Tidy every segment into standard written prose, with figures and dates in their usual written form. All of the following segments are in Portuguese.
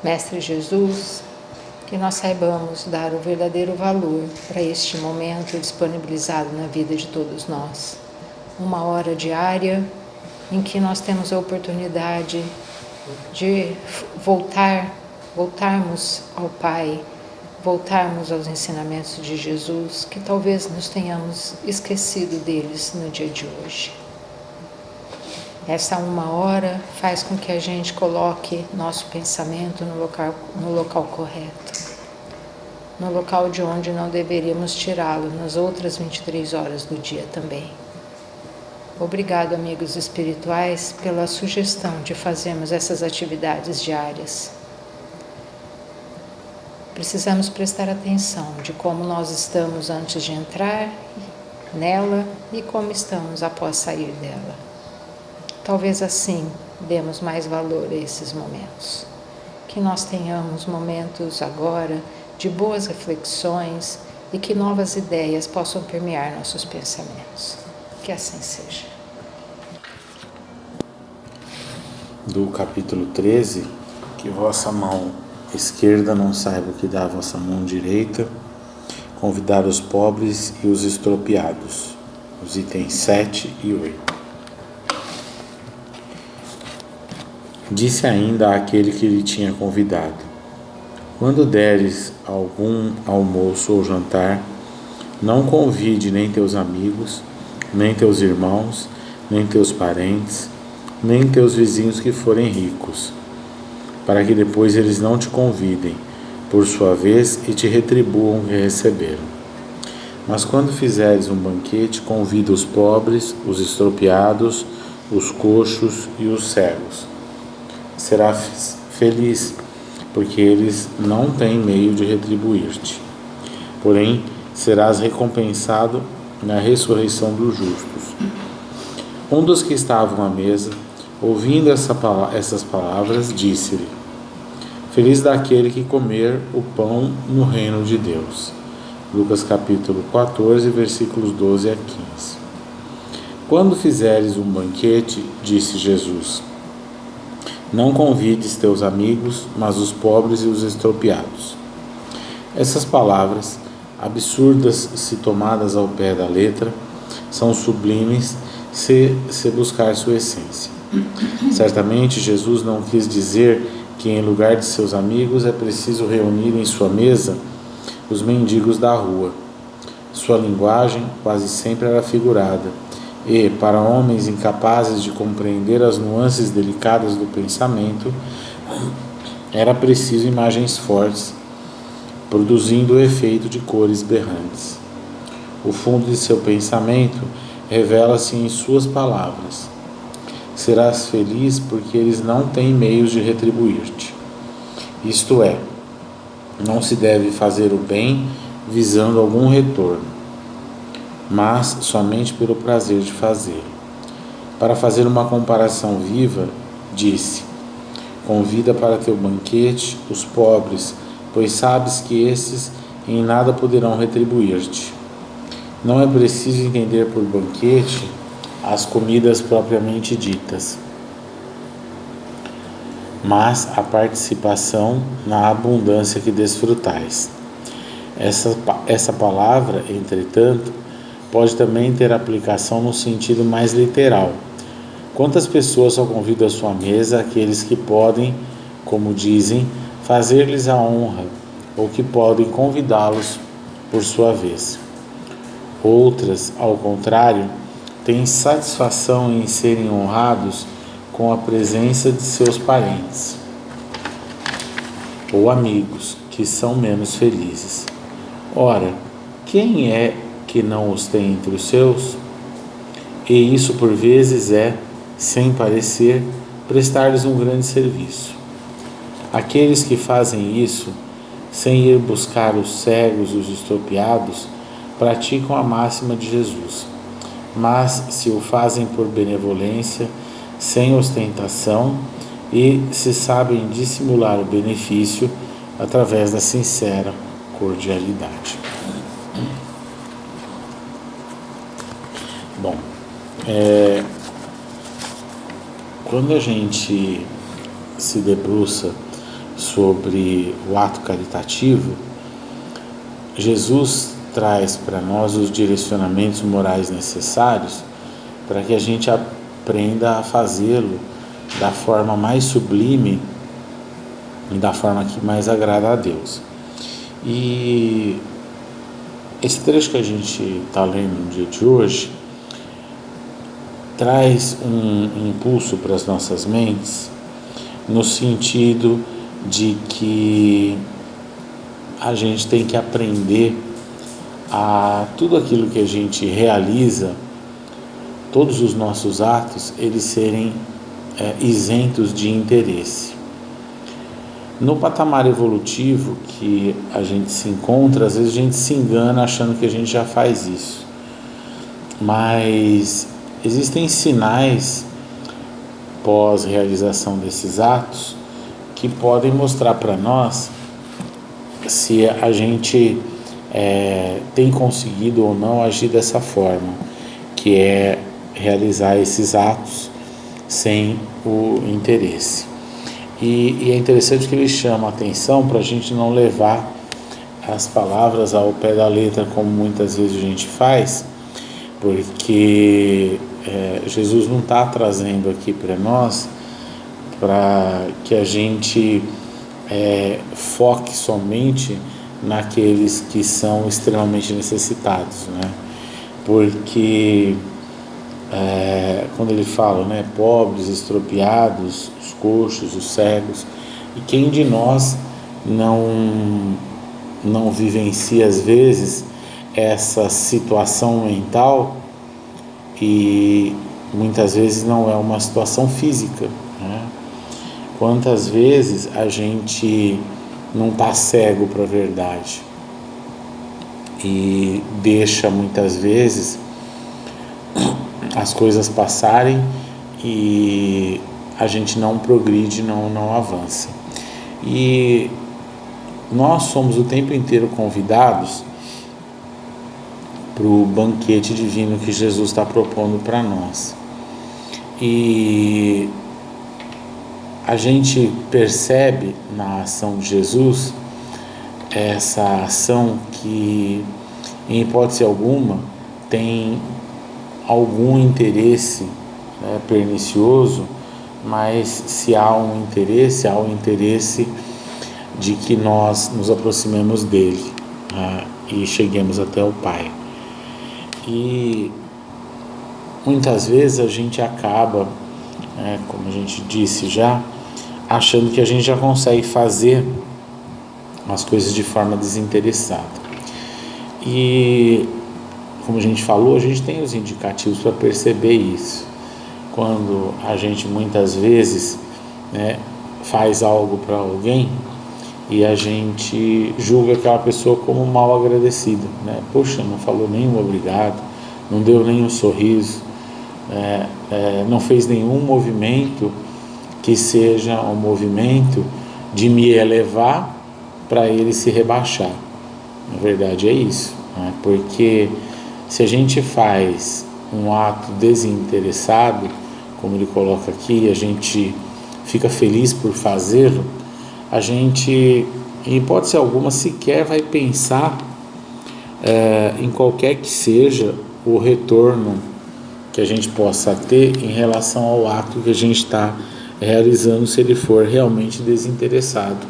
Mestre Jesus, que nós saibamos dar o verdadeiro valor para este momento disponibilizado na vida de todos nós. Uma hora diária em que nós temos a oportunidade de voltarmos ao Pai, voltarmos aos ensinamentos de Jesus, que talvez nos tenhamos esquecido deles no dia de hoje. Essa uma hora faz com que a gente coloque nosso pensamento no local correto, no local de onde não deveríamos tirá-lo nas outras 23 horas do dia também. Obrigado, amigos espirituais, pela sugestão de fazermos essas atividades diárias. Precisamos prestar atenção de como nós estamos antes de entrar nela e como estamos após sair dela. Talvez assim demos mais valor a esses momentos. Que nós tenhamos momentos agora de boas reflexões e que novas ideias possam permear nossos pensamentos. Que assim seja. Do capítulo 13, que vossa mão esquerda não saiba o que dá a vossa mão direita, convidar os pobres e os estropiados, os itens 7 e 8. Disse ainda àquele que lhe tinha convidado: quando deres algum almoço ou jantar, não convide nem teus amigos, nem teus irmãos, nem teus parentes, nem teus vizinhos que forem ricos, para que depois eles não te convidem, por sua vez, e te retribuam o que receberam. Mas quando fizeres um banquete, convida os pobres, os estropiados, os coxos e os cegos. Serás feliz, porque eles não têm meio de retribuir-te. Porém, serás recompensado na ressurreição dos justos. Um dos que estavam à mesa, ouvindo essas palavras, disse-lhe: feliz daquele que comer o pão no reino de Deus. Lucas capítulo 14, versículos 12 a 15. Quando fizeres um banquete, disse Jesus, não convides teus amigos, mas os pobres e os estropiados. Essas palavras, absurdas se tomadas ao pé da letra, são sublimes se buscar sua essência. Certamente Jesus não quis dizer que em lugar de seus amigos é preciso reunir em sua mesa os mendigos da rua. Sua linguagem quase sempre era figurada e, para homens incapazes de compreender as nuances delicadas do pensamento, era preciso imagens fortes, produzindo o efeito de cores berrantes. O fundo de seu pensamento revela-se em suas palavras. Serás feliz porque eles não têm meios de retribuir-te. Isto é, não se deve fazer o bem visando algum retorno, mas somente pelo prazer de fazer. Para fazer uma comparação viva, disse: convida para teu banquete os pobres, pois sabes que estes em nada poderão retribuir-te. Não é preciso entender por banquete as comidas propriamente ditas, mas a participação na abundância que desfrutais. Essa palavra, entretanto, pode também ter aplicação no sentido mais literal. Quantas pessoas só convidam à sua mesa aqueles que podem, como dizem, fazer-lhes a honra, ou que podem convidá-los por sua vez. Outras, ao contrário, têm satisfação em serem honrados com a presença de seus parentes ou amigos, que são menos felizes. Ora, quem é que não os tem entre os seus? E isso por vezes é, sem parecer, prestar-lhes um grande serviço. Aqueles que fazem isso, sem ir buscar os cegos e os estropiados, praticam a máxima de Jesus, mas se o fazem por benevolência, sem ostentação, e se sabem dissimular o benefício através da sincera cordialidade. Bom, quando a gente se debruça sobre o ato caritativo, Jesus traz para nós os direcionamentos morais necessários para que a gente aprenda a fazê-lo da forma mais sublime e da forma que mais agrada a Deus. E esse trecho que a gente está lendo no dia de hoje traz um impulso para as nossas mentes no sentido de que a gente tem que aprender a tudo aquilo que a gente realiza, todos os nossos atos, eles serem isentos de interesse. No patamar evolutivo que a gente se encontra, às vezes a gente se engana achando que a gente já faz isso, mas existem sinais pós-realização desses atos que podem mostrar para nós se a gente tem conseguido ou não agir dessa forma, que é realizar esses atos sem o interesse. E é interessante que ele chama a atenção para a gente não levar as palavras ao pé da letra, como muitas vezes a gente faz, porque Jesus não está trazendo aqui para nós para que a gente foque somente naqueles que são extremamente necessitados, né? Porque quando ele fala, né, pobres, estropiados, os coxos, os cegos, e quem de nós não vivencia às vezes essa situação mental, e muitas vezes não é uma situação física, né? Quantas vezes a gente não está cego para a verdade e deixa muitas vezes as coisas passarem e a gente não progride, não avança. E nós somos o tempo inteiro convidados para o banquete divino que Jesus está propondo para nós. E a gente percebe na ação de Jesus essa ação que, em hipótese alguma, tem algum interesse, né, pernicioso, mas se há um interesse, há o interesse de que nós nos aproximemos dele, né, e cheguemos até o Pai. E muitas vezes a gente acaba, como a gente disse já, achando que a gente já consegue fazer as coisas de forma desinteressada. E como a gente falou, a gente tem os indicativos para perceber isso. Quando a gente muitas vezes, né, faz algo para alguém e a gente julga aquela pessoa como mal agradecida, né? Poxa, não falou nenhum obrigado, não deu nenhum sorriso, não fez nenhum movimento que seja um movimento de me elevar para ele se rebaixar. Na verdade é isso, né? Porque se a gente faz um ato desinteressado, como ele coloca aqui, a gente fica feliz por fazê-lo, a gente, em hipótese alguma, sequer vai pensar em qualquer que seja o retorno que a gente possa ter em relação ao ato que a gente está realizando, se ele for realmente desinteressado.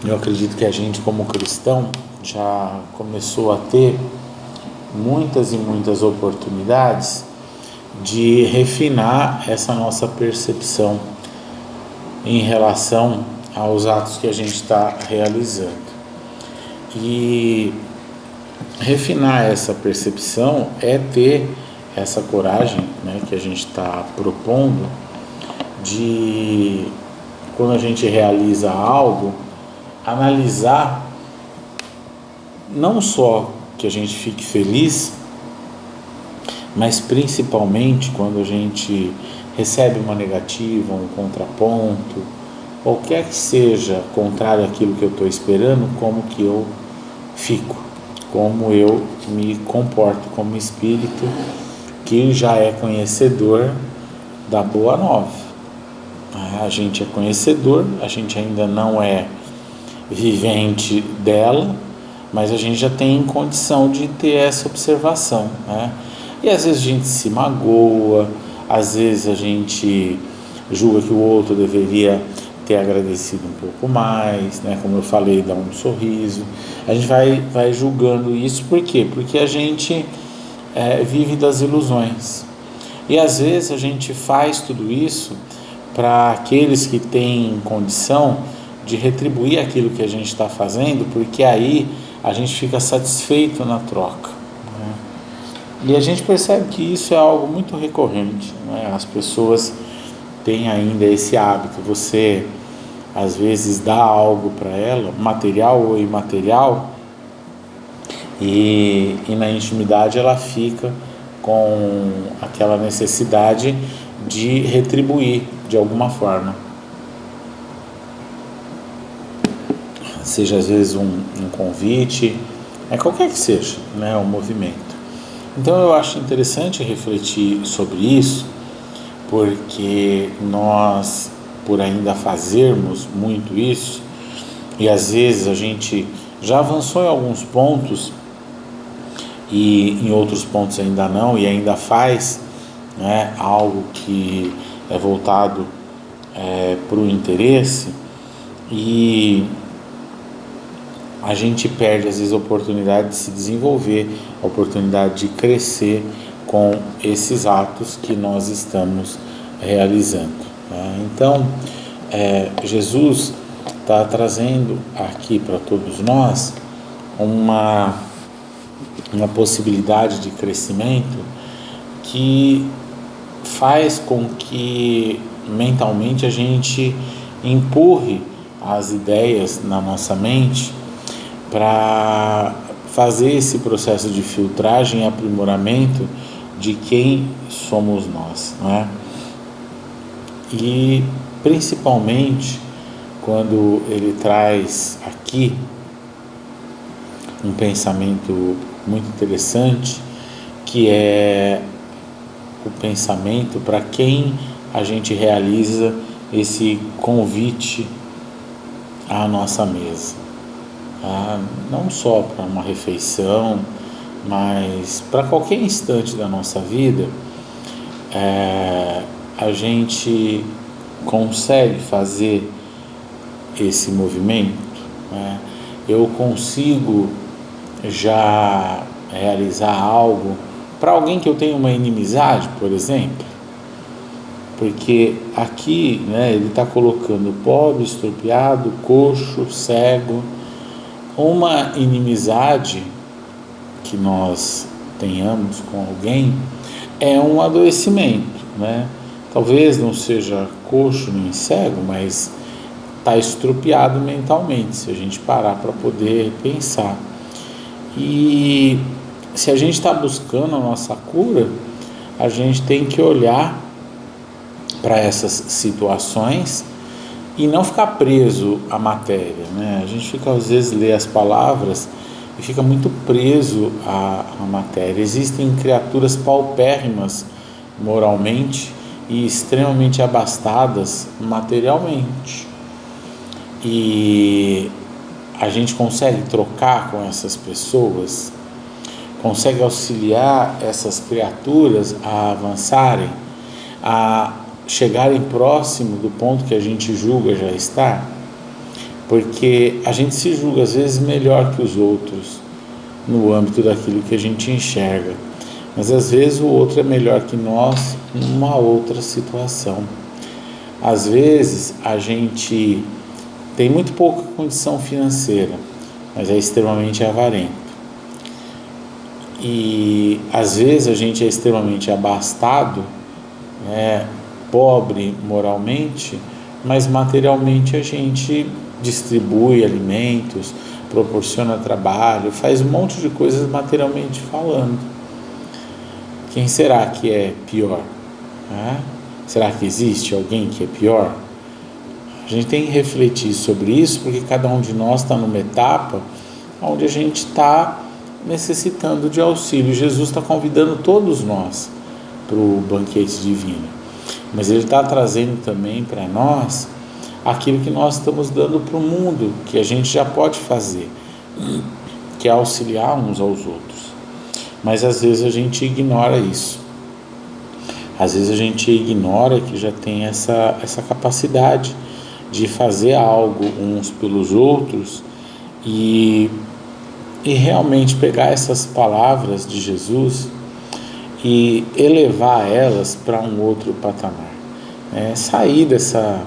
Eu acredito que a gente, como cristão, já começou a ter muitas e muitas oportunidades de refinar essa nossa percepção em relação aos atos que a gente está realizando. E refinar essa percepção é ter essa coragem, né, que a gente está propondo, de, quando a gente realiza algo, analisar não só que a gente fique feliz, mas principalmente quando a gente recebe uma negativa, um contraponto, qualquer que seja contrário àquilo que eu estou esperando, como que eu fico, como eu me comporto como espírito que já é conhecedor da boa nova. A gente é conhecedor, a gente ainda não é vivente dela, mas a gente já tem condição de ter essa observação, né? E às vezes a gente se magoa, às vezes a gente julga que o outro deveria ter agradecido um pouco mais, né? Como eu falei, dar um sorriso. A gente vai julgando isso, por quê? Porque a gente vive das ilusões. E às vezes a gente faz tudo isso para aqueles que têm condição de retribuir aquilo que a gente está fazendo, porque aí a gente fica satisfeito na troca, né? E a gente percebe que isso é algo muito recorrente, né? As pessoas têm ainda esse hábito. Você às vezes dá algo para ela, material ou imaterial, e na intimidade ela fica com aquela necessidade de retribuir de alguma forma, seja às vezes um convite, qualquer que seja, né, um movimento. Então eu acho interessante refletir sobre isso, porque nós, por ainda fazermos muito isso, e às vezes a gente já avançou em alguns pontos e em outros pontos ainda não, e ainda faz, né, algo que é voltado para o interesse, e a gente perde às vezes a oportunidade de se desenvolver, a oportunidade de crescer com esses atos que nós estamos realizando, né? Então, Jesus está trazendo aqui para todos nós uma possibilidade de crescimento que faz com que mentalmente a gente empurre as ideias na nossa mente para fazer esse processo de filtragem e aprimoramento de quem somos nós, né? E principalmente quando ele traz aqui um pensamento muito interessante, que é o pensamento para quem a gente realiza esse convite à nossa mesa, tá? Não só para uma refeição, mas para qualquer instante da nossa vida, a gente consegue fazer esse movimento, né? Eu consigo já realizar algo para alguém que eu tenho uma inimizade, por exemplo, porque aqui, né, ele está colocando pobre, estropiado, coxo, cego. Uma inimizade que nós tenhamos com alguém é um adoecimento, né? Talvez não seja coxo nem cego, mas está estropiado mentalmente, se a gente parar para poder pensar. E se a gente está buscando a nossa cura, a gente tem que olhar para essas situações e não ficar preso à matéria, né? A gente fica, às vezes, lê as palavras e fica muito preso à matéria. Existem criaturas paupérrimas moralmente e extremamente abastadas materialmente. E a gente consegue trocar com essas pessoas, consegue auxiliar essas criaturas a avançarem, a chegarem próximo do ponto que a gente julga já estar, porque a gente se julga às vezes melhor que os outros no âmbito daquilo que a gente enxerga, mas às vezes o outro é melhor que nós numa outra situação. Às vezes a gente tem muito pouca condição financeira, mas é extremamente avarento. E às vezes a gente é extremamente abastado, né, pobre moralmente, mas materialmente a gente distribui alimentos, proporciona trabalho, faz um monte de coisas materialmente falando. Quem será que é pior? Será que existe alguém que é pior? A gente tem que refletir sobre isso, porque cada um de nós está numa etapa onde a gente está necessitando de auxílio. Jesus está convidando todos nós para o banquete divino. mas Ele está trazendo também para nós aquilo que nós estamos dando para o mundo, que a gente já pode fazer, que é auxiliar uns aos outros. Mas às vezes a gente ignora isso. Às vezes a gente ignora que já tem essa capacidade de fazer algo uns pelos outros e realmente pegar essas palavras de Jesus e elevar elas para um outro patamar. Sair dessa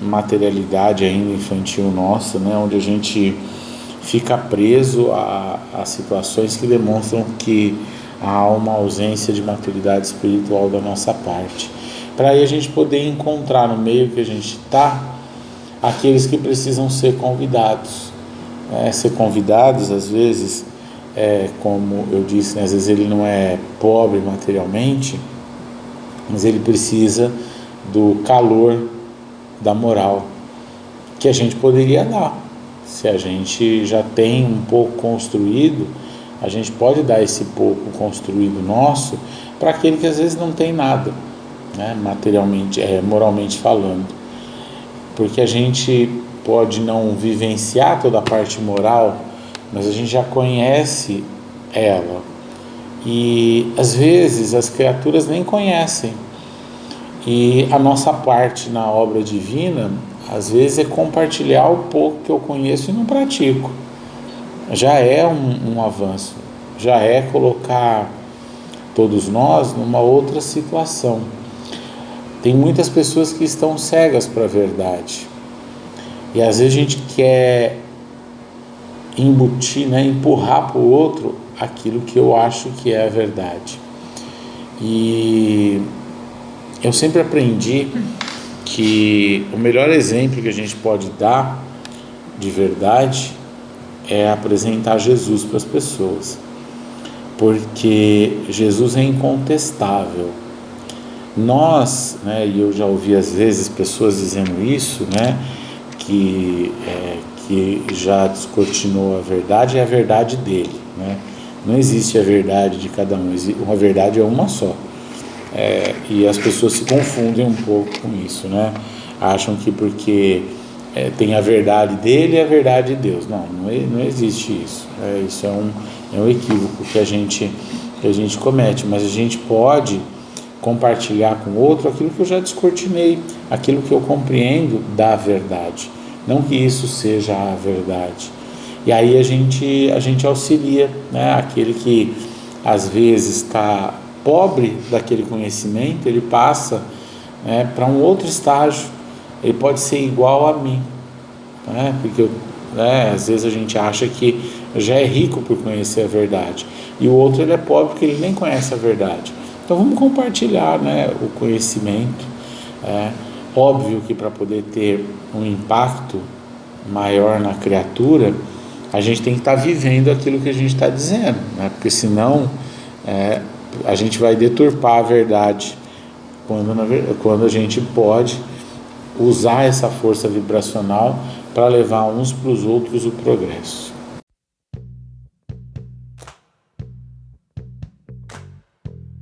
materialidade ainda infantil nossa, onde a gente fica preso a situações que demonstram que há uma ausência de maturidade espiritual da nossa parte. Para aí a gente poder encontrar no meio que a gente está aqueles que precisam ser convidados. Ser convidados, às vezes, como eu disse, às vezes ele não é pobre materialmente, mas ele precisa do calor da moral que a gente poderia dar. Se a gente já tem um pouco construído, a gente pode dar esse pouco construído nosso para aquele que às vezes não tem nada, materialmente, moralmente falando, porque a gente pode não vivenciar toda a parte moral, mas a gente já conhece ela, e às vezes as criaturas nem conhecem, e a nossa parte na obra divina às vezes é compartilhar o pouco que eu conheço e não pratico. Já é um avanço, já é colocar todos nós numa outra situação. Tem muitas pessoas que estão cegas para a verdade, e às vezes a gente quer embutir, empurrar para o outro aquilo que eu acho que é a verdade. E eu sempre aprendi que o melhor exemplo que a gente pode dar de verdade é apresentar Jesus para as pessoas, porque Jesus é incontestável. Nós, e eu já ouvi às vezes pessoas dizendo isso, que já descortinou a verdade, é a verdade dele, Não existe a verdade de cada um, uma verdade é uma só. E as pessoas se confundem um pouco com isso, Acham que porque tem a verdade dele e a verdade de Deus. Não existe isso. Isso é um equívoco que a gente comete, mas a gente pode compartilhar com o outro aquilo que eu já descortinei, aquilo que eu compreendo da verdade, não que isso seja a verdade. E aí a gente auxilia, aquele que às vezes está pobre daquele conhecimento, ele passa para um outro estágio, ele pode ser igual a mim, porque às vezes a gente acha que já é rico por conhecer a verdade, e o outro ele é pobre porque ele nem conhece a verdade. Então vamos compartilhar o conhecimento. Óbvio que para poder ter um impacto maior na criatura, a gente tem que estar vivendo aquilo que a gente está dizendo, porque senão a gente vai deturpar a verdade, quando a gente pode usar essa força vibracional para levar uns para os outros o progresso.